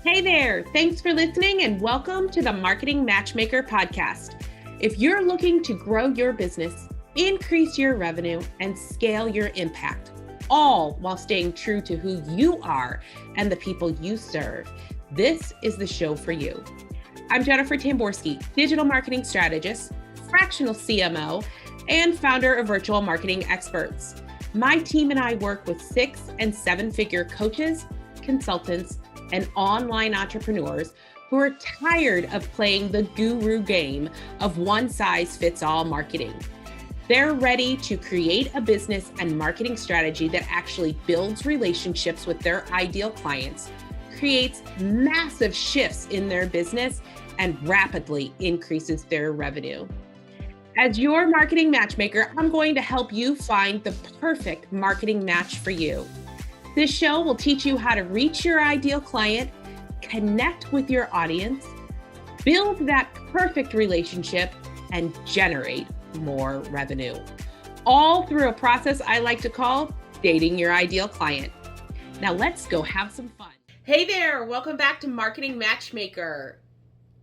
Hey there, thanks for listening and welcome to the Marketing Matchmaker podcast. If you're looking to grow your business, increase your revenue, and scale your impact, all while staying true to who you are and the people you serve, this is the show for you. I'm Jennifer Tamborski, digital marketing strategist, fractional CMO, and founder of Virtual Marketing Experts. My team and I work with 6- and 7-figure coaches, consultants, and online entrepreneurs who are tired of playing the guru game of one-size-fits-all marketing. They're ready to create a business and marketing strategy that actually builds relationships with their ideal clients, creates massive shifts in their business, and rapidly increases their revenue. As your marketing matchmaker, I'm going to help you find the perfect marketing match for you. This show will teach you how to reach your ideal client, connect with your audience, build that perfect relationship, and generate more revenue. All through a process I like to call dating your ideal client. Now let's go have some fun. Hey there, welcome back to Marketing Matchmaker.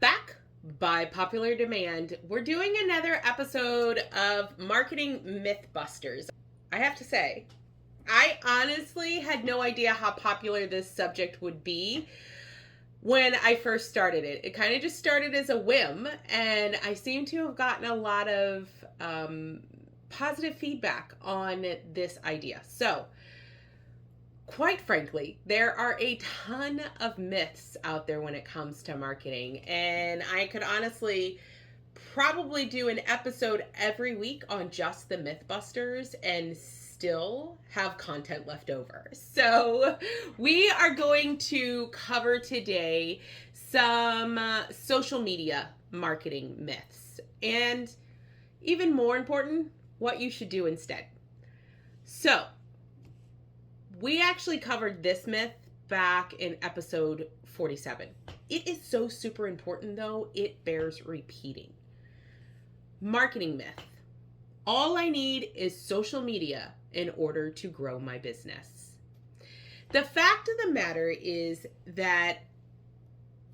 Back by popular demand, we're doing another episode of Marketing Mythbusters. I have to say, I honestly had no idea how popular this subject would be when I first started it. It kind of just started as a whim, and I seem to have gotten a lot of positive feedback on this idea. So, quite frankly, there are a ton of myths out there when it comes to marketing, and I could honestly probably do an episode every week on just the Mythbusters and still have content left over. So we are going to cover today some social media marketing myths, and even more important, what you should do instead. So we actually covered this myth back in episode 47. It is so super important though, it bears repeating. Marketing myth. All I need is social media in order to grow my business. The fact of the matter is that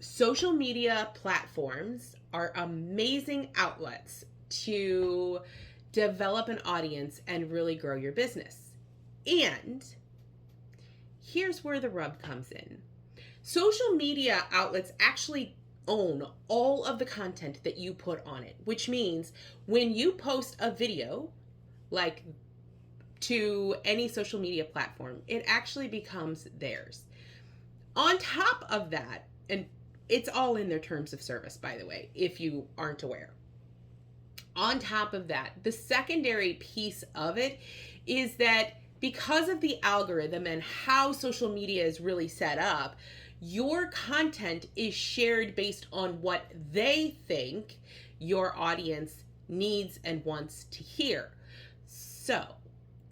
social media platforms are amazing outlets to develop an audience and really grow your business. And here's where the rub comes in. Social media outlets actually own all of the content that you put on it, which means when you post a video, like to any social media platform, it actually becomes theirs. On top of that, and it's all in their terms of service, by the way, if you aren't aware. On top of that, the secondary piece of it is that because of the algorithm and how social media is really set up, your content is shared based on what they think your audience needs and wants to hear. So,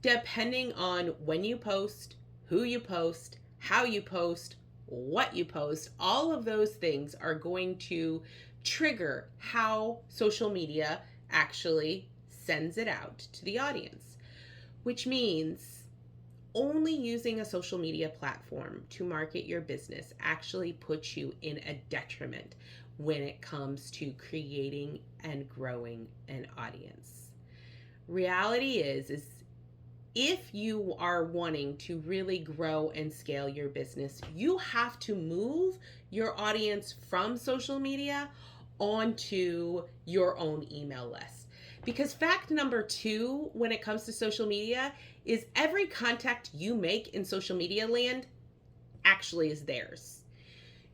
depending on when you post, who you post, how you post, what you post, all of those things are going to trigger how social media actually sends it out to the audience, which means only using a social media platform to market your business actually puts you in a detriment when it comes to creating and growing an audience. Reality is if you are wanting to really grow and scale your business, you have to move your audience from social media onto your own email list. Because fact number 2 when it comes to social media is every contact you make in social media land actually is theirs.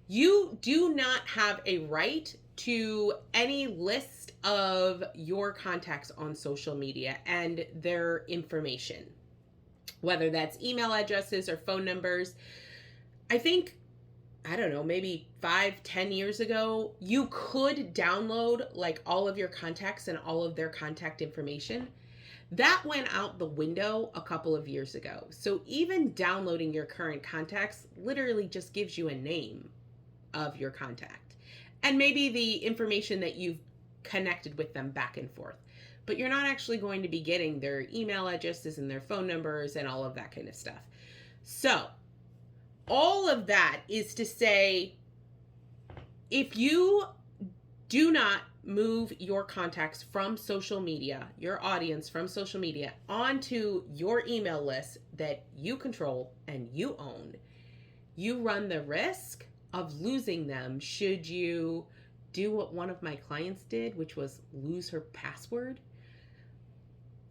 You do not have a right to any list of your contacts on social media and their information, whether that's email addresses or phone numbers. I think, I don't know, maybe 5-10 years ago, you could download like all of your contacts and all of their contact information. That went out the window a couple of years ago. So even downloading your current contacts literally just gives you a name of your contact and maybe the information that you've connected with them back and forth. But you're not actually going to be getting their email addresses and their phone numbers and all of that kind of stuff. So all of that is to say, if you do not move your contacts from social media, your audience from social media, onto your email list that you control and you own, you run the risk of losing them should you do what one of my clients did, which was lose her password.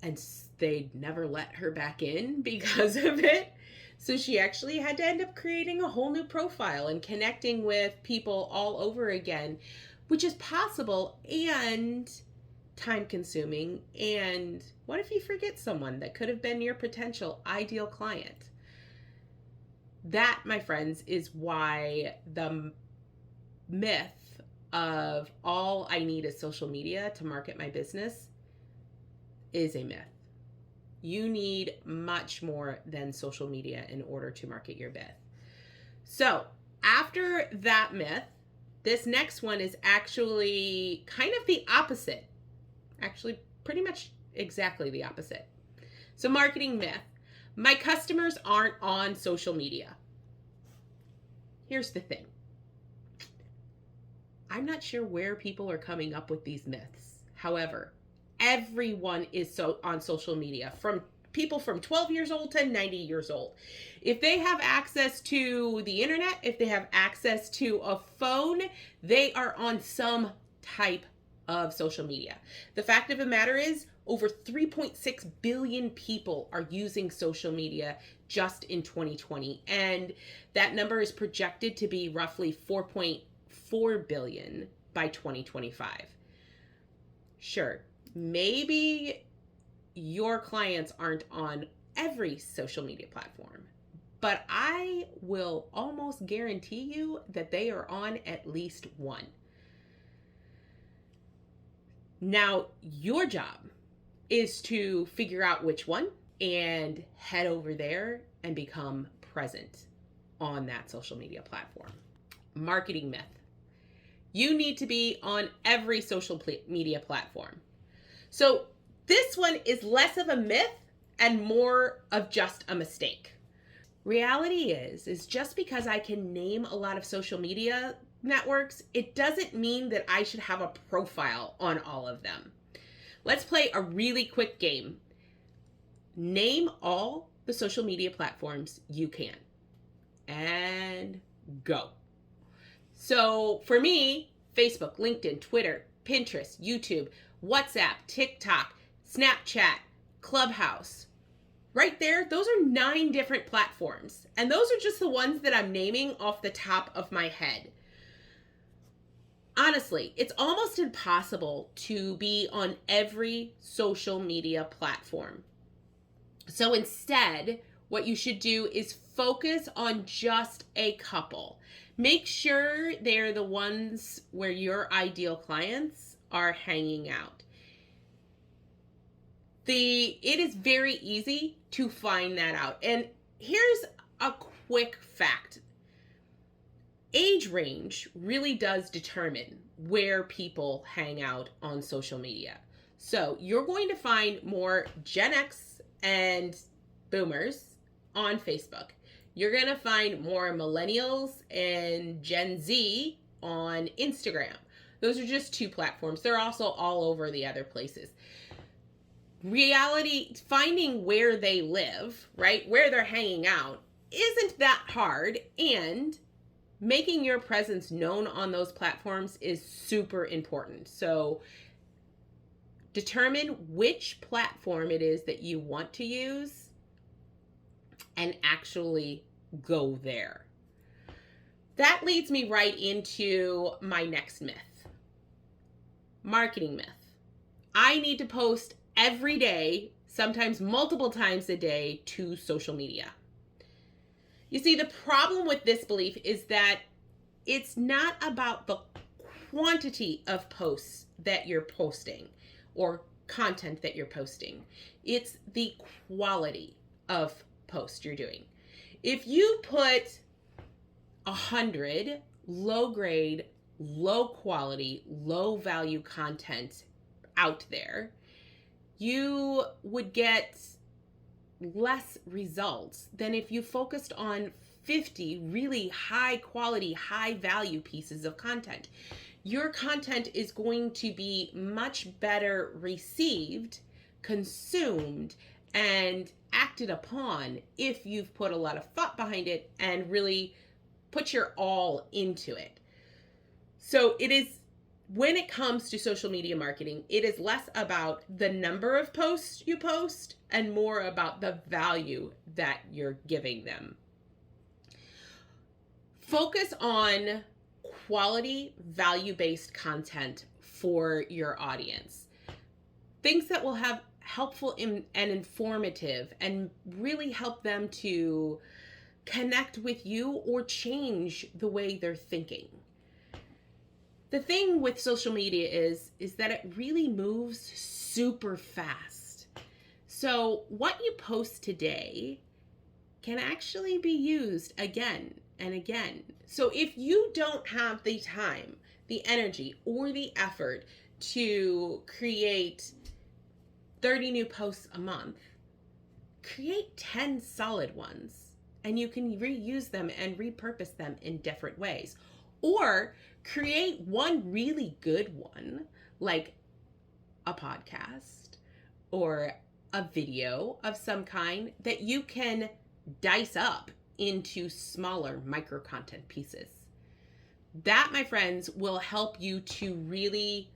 And they never let her back in because of it. So she actually had to end up creating a whole new profile and connecting with people all over again, which is possible and time consuming. And what if you forget someone that could have been your potential ideal client? That, my friends, is why the myth of all I need is social media to market my business is a myth. You need much more than social media in order to market your myth. So after that myth, this next one is actually kind of the opposite. Actually, pretty much exactly the opposite. So marketing myth. My customers aren't on social media. Here's the thing. I'm not sure where people are coming up with these myths. However, everyone is on social media, from people from 12 years old to 90 years old. If they have access to the internet, if they have access to a phone, they are on some type of social media. The fact of the matter is, over 3.6 billion people are using social media just in 2020, and that number is projected to be roughly 4.4 billion by 2025. Sure, maybe your clients aren't on every social media platform, but I will almost guarantee you that they are on at least one. Now, your job is to figure out which one and head over there and become present on that social media platform. Marketing myth. You need to be on every social media platform. So this one is less of a myth and more of just a mistake. Reality is just because I can name a lot of social media networks, it doesn't mean that I should have a profile on all of them. Let's play a really quick game. Name all the social media platforms you can. And go. So for me, Facebook, LinkedIn, Twitter, Pinterest, YouTube, WhatsApp, TikTok, Snapchat, Clubhouse. Right there, those are 9 different platforms. And those are just the ones that I'm naming off the top of my head. Honestly, it's almost impossible to be on every social media platform. So instead, what you should do is focus on just a couple. Make sure they're the ones where your ideal clients are hanging out. It is very easy to find that out. And here's a quick fact. Age range really does determine where people hang out on social media. So you're going to find more Gen X and boomers on Facebook. You're going to find more millennials and Gen Z on Instagram. Those are just 2 platforms. They're also all over the other places. Reality, finding where they live, right, where they're hanging out, isn't that hard, and making your presence known on those platforms is super important. So determine which platform it is that you want to use and actually go there. That leads me right into my next myth. Marketing myth. I need to post every day, sometimes multiple times a day, to social media. You see, the problem with this belief is that it's not about the quantity of posts that you're posting or content that you're posting. It's the quality of posts you're doing. If you put 100 low grade, low quality, low value content out there, you would get less results than if you focused on 50 really high quality, high value pieces of content. Your content is going to be much better received, consumed, and acted upon if you've put a lot of thought behind it and really put your all into it. So it is, when it comes to social media marketing, it is less about the number of posts you post and more about the value that you're giving them. Focus on quality, value-based content for your audience. Things that will have helpful and informative and really help them to connect with you or change the way they're thinking. The thing with social media is that it really moves super fast. So what you post today can actually be used again and again. So if you don't have the time, the energy, or the effort to create 30 new posts a month, create 10 solid ones, and you can reuse them and repurpose them in different ways. Or create one really good one, like a podcast or a video of some kind that you can dice up into smaller micro content pieces. That, my friends, will help you to really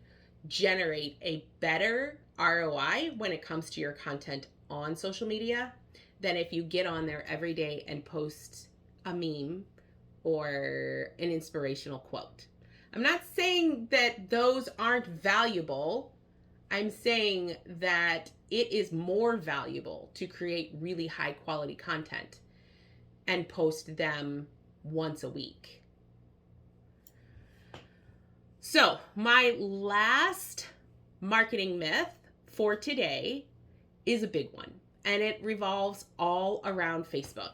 generate a better ROI when it comes to your content on social media than if you get on there every day and post a meme or an inspirational quote. I'm not saying that those aren't valuable. I'm saying that it is more valuable to create really high quality content and post them once a week. So my last marketing myth for today is a big one, and it revolves all around Facebook.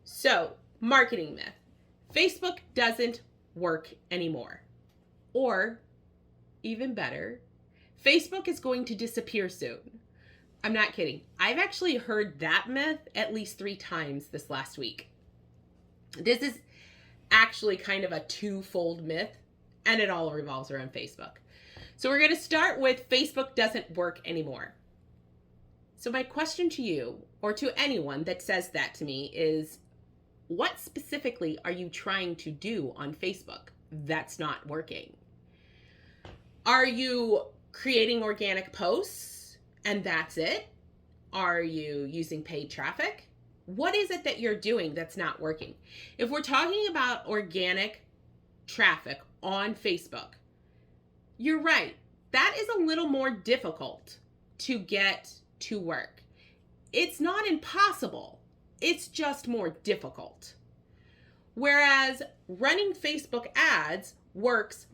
So, marketing myth: Facebook doesn't work anymore. Or, even better, Facebook is going to disappear soon. I'm not kidding. I've actually heard that myth at least 3 times this last week. This is actually kind of a twofold myth, and it all revolves around Facebook. So we're going to start with Facebook doesn't work anymore. So my question to you, or to anyone that says that to me, is what specifically are you trying to do on Facebook that's not working? Are you creating organic posts and that's it? Are you using paid traffic? What is it that you're doing that's not working? If we're talking about organic traffic on Facebook, you're right. That is a little more difficult to get to work. It's not impossible. It's just more difficult. Whereas running Facebook ads works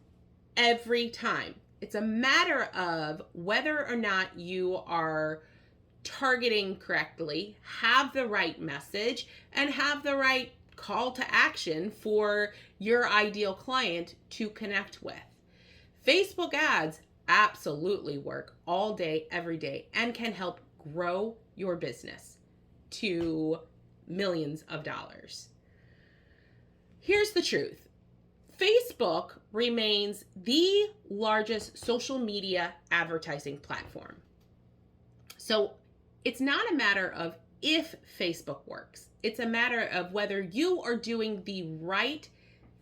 every time. It's a matter of whether or not you are targeting correctly, have the right message, and have the right call to action for your ideal client to connect with. Facebook ads absolutely work all day, every day, and can help grow your business to millions of dollars. Here's the truth. Facebook remains the largest social media advertising platform. So it's not a matter of if Facebook works. It's a matter of whether you are doing the right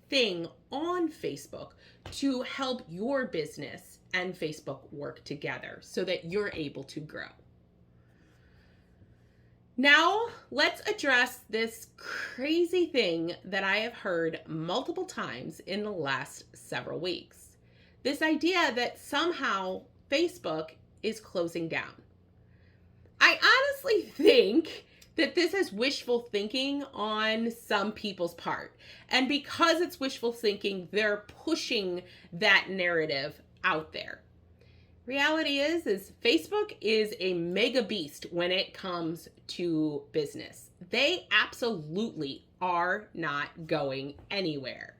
thing on Facebook to help your business and Facebook work together so that you're able to grow. Now, let's address this crazy thing that I have heard multiple times in the last several weeks. This idea that somehow Facebook is closing down. I honestly think that this is wishful thinking on some people's part. And because it's wishful thinking, they're pushing that narrative out there. Reality is Facebook is a mega beast when it comes to business. They absolutely are not going anywhere.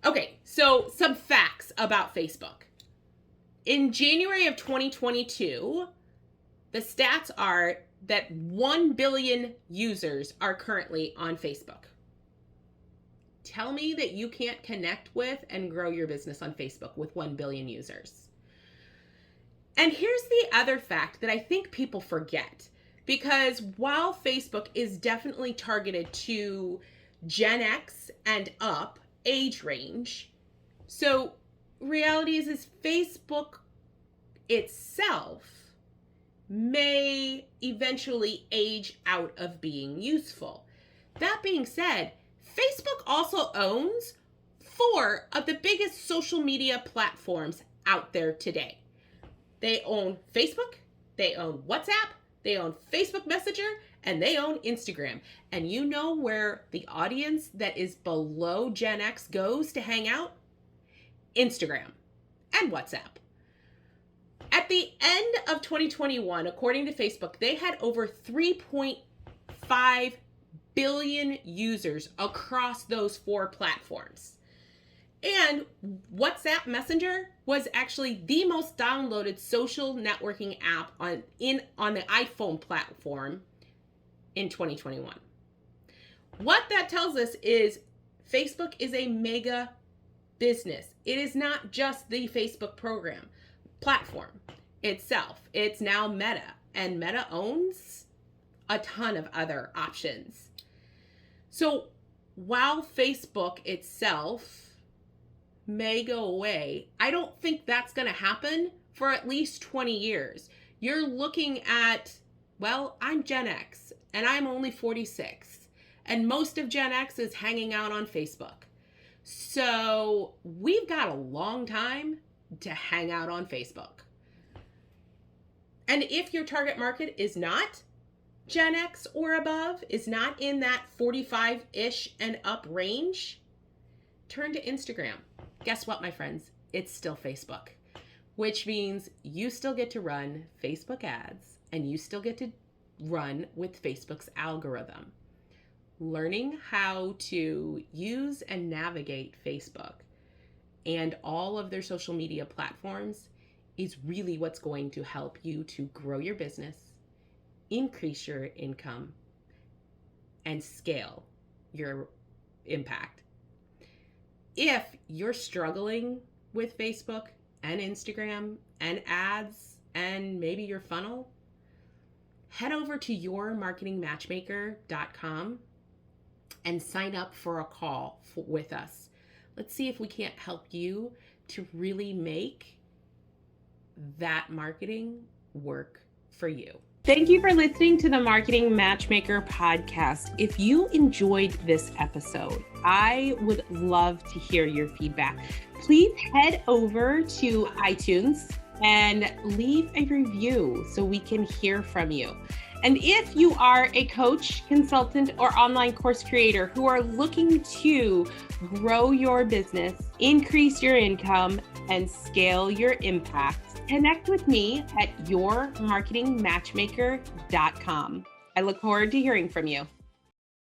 Okay, so some facts about Facebook. In January of 2022, the stats are that 1 billion users are currently on Facebook. Tell me that you can't connect with and grow your business on Facebook with 1 billion users. And here's the other fact that I think people forget, because while Facebook is definitely targeted to Gen X and up age range, so reality is Facebook itself may eventually age out of being useful. That being said, Facebook also owns 4 of the biggest social media platforms out there today. They own Facebook, they own WhatsApp, they own Facebook Messenger, and they own Instagram. And you know where the audience that is below Gen X goes to hang out? Instagram and WhatsApp. At the end of 2021, according to Facebook, they had over 3.5 billion users across those 4 platforms. And WhatsApp Messenger was actually the most downloaded social networking app on the iPhone platform in 2021. What that tells us is Facebook is a mega business. It is not just the Facebook platform itself. It's now Meta, and Meta owns a ton of other options. So while Facebook itself may go away, I don't think that's going to happen for at least 20 years. You're looking at, well, I'm Gen X and I'm only 46, and most of Gen X is hanging out on Facebook. So we've got a long time to hang out on Facebook. And if your target market is not Gen X or above, is not in that 45-ish and up range, turn to Instagram. Guess what, my friends? It's still Facebook, which means you still get to run Facebook ads and you still get to run with Facebook's algorithm. Learning how to use and navigate Facebook and all of their social media platforms is really what's going to help you to grow your business, increase your income, and scale your impact. If you're struggling with Facebook and Instagram and ads and maybe your funnel, head over to yourmarketingmatchmaker.com and sign up for a call with us. Let's see if we can't help you to really make that marketing work for you. Thank you for listening to the Marketing Matchmaker podcast. If you enjoyed this episode, I would love to hear your feedback. Please head over to iTunes and leave a review so we can hear from you. And if you are a coach, consultant, or online course creator who are looking to grow your business, increase your income, and scale your impact, connect with me at yourmarketingmatchmaker.com. I look forward to hearing from you.